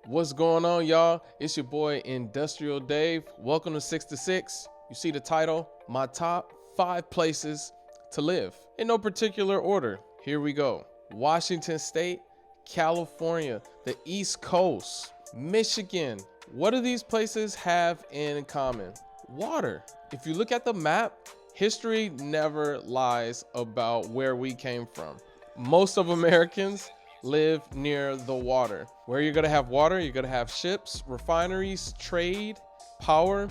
What's going on, y'all? It's your boy Industrial Dave. Welcome to 6 to 6. You see the title, my top 5 places to live. In no particular order. Here we go. Washington State, California, the East Coast, Michigan. What do these places have in common? Water. If you look at the map, history never lies about where we came from. Most of Americans live near the water. Where you're gonna have water, you're gonna have ships, refineries, trade, power.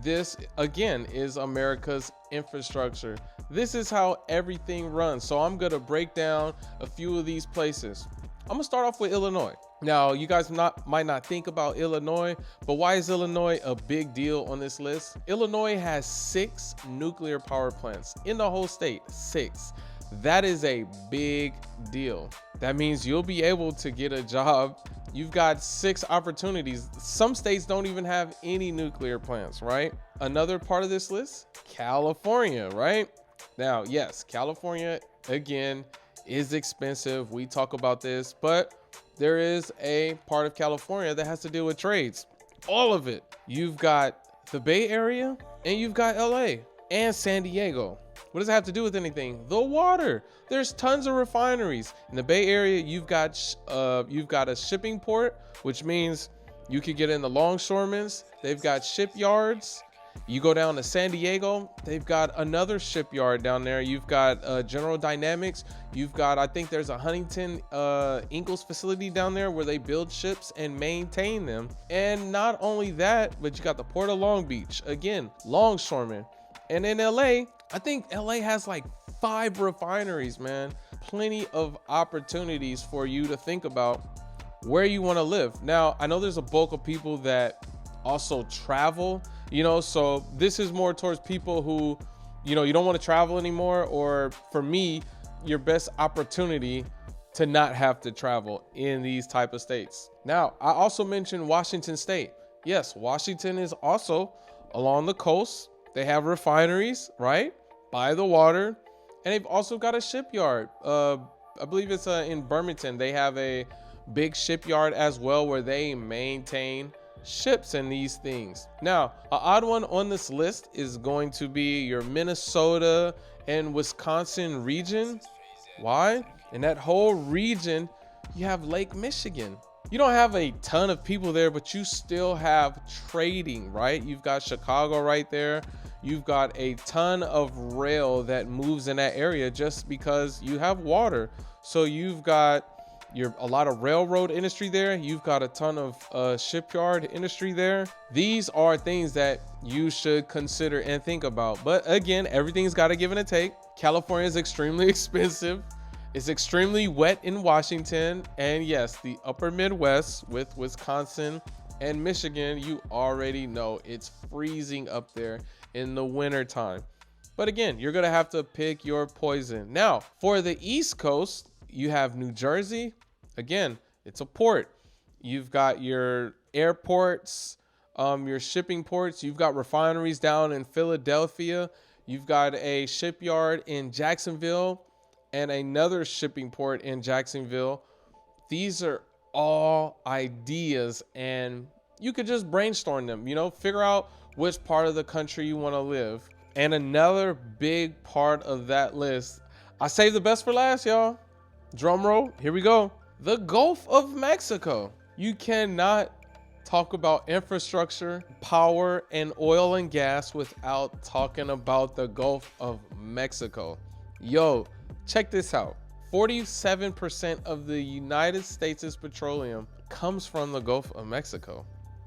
This again is America's infrastructure. This is how everything runs. So I'm gonna break down a few of these places. I'm gonna start off with Illinois. Now, you guys might not think about Illinois, but why is Illinois a big deal on this list? Illinois has 6 nuclear power plants in the whole state. 6. That is a big deal. That means you'll be able to get a job. You've got 6 opportunities. Some states don't even have any nuclear plants, right? Another part of this list, California, right? Now, yes, California, again, is expensive. We talk about this, but there is a part of California that has to deal with trades. All of it. You've got the Bay Area and you've got LA and San Diego. What does it have to do with anything? The water. There's tons of refineries. In the Bay Area, you've got a shipping port, which means you could get in the longshoremen's. They've got shipyards. You go down to San Diego, they've got another shipyard down there. You've got General Dynamics. You've got, I think there's a Huntington Ingalls facility down there where they build ships and maintain them. And not only that, but you got the Port of Long Beach. Again, longshoremen. And in LA, I think LA has like 5 refineries, man. Plenty of opportunities for you to think about where you want to live. Now, I know there's a bulk of people that also travel, so this is more towards people who, you don't want to travel anymore, or for me, your best opportunity to not have to travel in these type of states. Now, I also mentioned Washington State. Yes, Washington is also along the coast. They have refineries, right, by the water, and they've also got a shipyard. I believe it's in Birmingham. They have a big shipyard as well where they maintain ships and these things. Now, an odd one on this list is going to be your Minnesota and Wisconsin region. Why? In that whole region, you have Lake Michigan. You don't have a ton of people there, but you still have trading, right? You've got Chicago right there. You've got a ton of rail that moves in that area just because you have water. So you've got a lot of railroad industry there. You've got a ton of shipyard industry there. These are things that you should consider and think about. But again, everything's got to give and a take. California is extremely expensive. It's extremely wet in Washington. And yes, the upper Midwest with Wisconsin and Michigan, you already know it's freezing up there in the winter time. But again, you're going to have to pick your poison. Now, for the East Coast, you have New Jersey. Again, it's a port. You've got your airports, your shipping ports. You've got refineries down in Philadelphia. You've got a shipyard in Jacksonville and another shipping port in Jacksonville. These are all ideas, and you could just brainstorm them, figure out which part of the country you want to live. And another big part of that list, I saved the best for last, y'all. Drum roll, here we go. The Gulf of Mexico. You cannot talk about infrastructure, power, and oil and gas without talking about the Gulf of Mexico. Yo, check this out. 47% of the United States' petroleum comes from the Gulf of Mexico.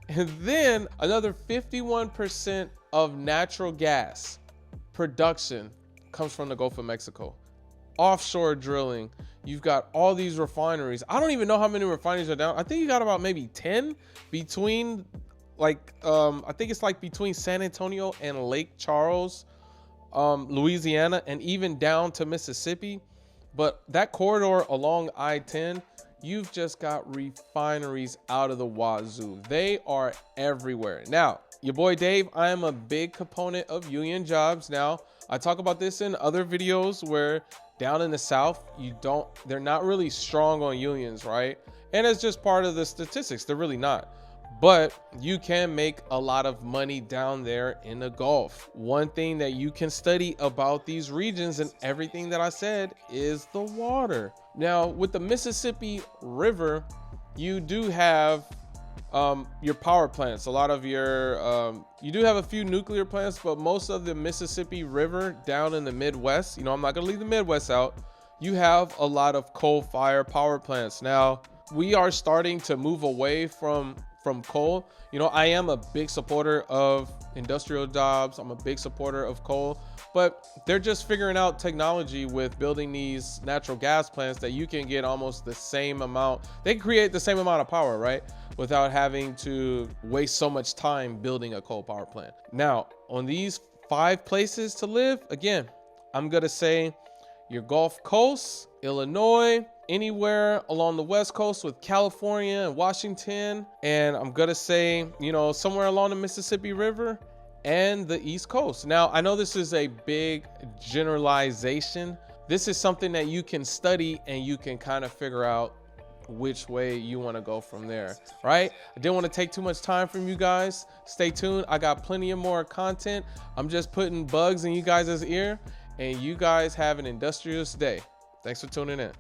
And then another 51% of natural gas production comes from the Gulf of Mexico. Offshore drilling, you've got all these refineries. I don't even know how many refineries are down. I think you got about maybe 10 between I think it's like between San Antonio and Lake Charles, Louisiana, and even down to Mississippi. But that corridor along I-10, you've just got refineries out of the wazoo. They are everywhere. Now, your boy Dave, I am a big proponent of union jobs. Now, I talk about this in other videos where down in the South, they're not really strong on unions, right? And it's just part of the statistics. They're really not. But you can make a lot of money down there in the Gulf. One thing that you can study about these regions and everything that I said is the water. Now, with the Mississippi River, you do have your power plants. A lot of your, you do have a few nuclear plants, but most of the Mississippi River down in the Midwest, you know, I'm not gonna leave the Midwest out. You have a lot of coal-fired power plants. Now, we are starting to move away from coal. You know, I am a big supporter of industrial jobs. I'm a big supporter of coal, but they're just figuring out technology with building these natural gas plants that you can get almost the same amount. They can create the same amount of power, right? Without having to waste so much time building a coal power plant. Now, on these 5 places to live, again, I'm gonna say your Gulf Coast, Illinois, anywhere along the West Coast with California and Washington. And I'm gonna say, you know, somewhere along the Mississippi River and the East Coast. Now, I know this is a big generalization. This is something that you can study and you can kind of figure out which way you want to go from there, right? I didn't want to take too much time from you guys. Stay tuned. I got plenty of more content. I'm just putting bugs in you guys' ear, and you guys have an industrious day. Thanks for tuning in.